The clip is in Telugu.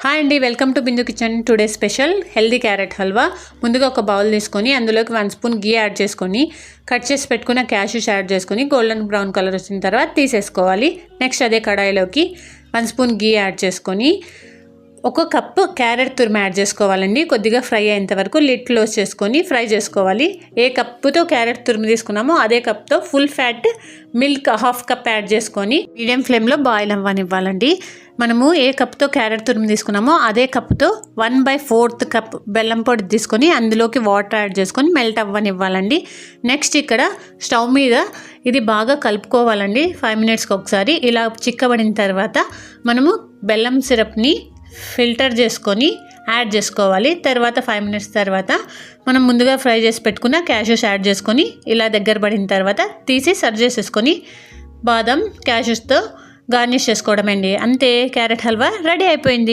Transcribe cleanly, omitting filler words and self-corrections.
హాయ్ అండి, welcome to Bindu kitchen. Today special healthy carrot halwa. ముందుగా ఒక బౌల్ తీసుకొని అందులోకి 1 స్పూన్ గీ యాడ్ చేసుకొని కట్ చేసి పెట్టుకున్న క్యాష్యూస్ యాడ్ చేసుకొని గోల్డెన్ బ్రౌన్ కలర్ వచ్చిన తర్వాత తీసేసుకోవాలి. నెక్స్ట్ అదే కడాయిలోకి 1 స్పూన్ గీ యాడ్ చేసుకొని ఒక కప్పు క్యారెట్ తురుము యాడ్ చేసుకోవాలండి. కొద్దిగా ఫ్రై అయ్యేంత వరకు లిడ్ క్లోజ్ చేసుకొని ఫ్రై చేసుకోవాలి. ఏ కప్పుతో క్యారెట్ తురుము తీసుకున్నామో అదే కప్తో full fat milk half cup add చేసుకొని మీడియం ఫ్లేమ్లో బాయిల్ అవ్వనివ్వాలండి. మనము ఏ కప్తో క్యారెట్ తురుము తీసుకున్నామో అదే కప్తో 1/4 కప్ బెల్లం పొడి తీసుకొని అందులోకి వాటర్ యాడ్ చేసుకొని మెల్ట్ అవ్వనివ్వాలండి. నెక్స్ట్ ఇక్కడ స్టవ్ మీద ఇది బాగా కలుపుకోవాలండి. 5 మినిట్స్కి ఒకసారి ఇలా చిక్కబడిన తర్వాత మనము బెల్లం సిరప్ని ఫిల్టర్ చేసుకొని యాడ్ చేసుకోవాలి. తర్వాత 5 మినిట్స్ తర్వాత మనం ముందుగా ఫ్రై చేసి పెట్టుకున్న క్యాష్యూస్ యాడ్ చేసుకొని ఇలా దగ్గర పడిన తర్వాత తీసి సర్వ్ చేసేసుకొని బాదం క్యాష్యూస్తో గార్నిష్ చేసుకోవడం అండి. అంతే, క్యారెట్ హల్వా రెడీ అయిపోయింది.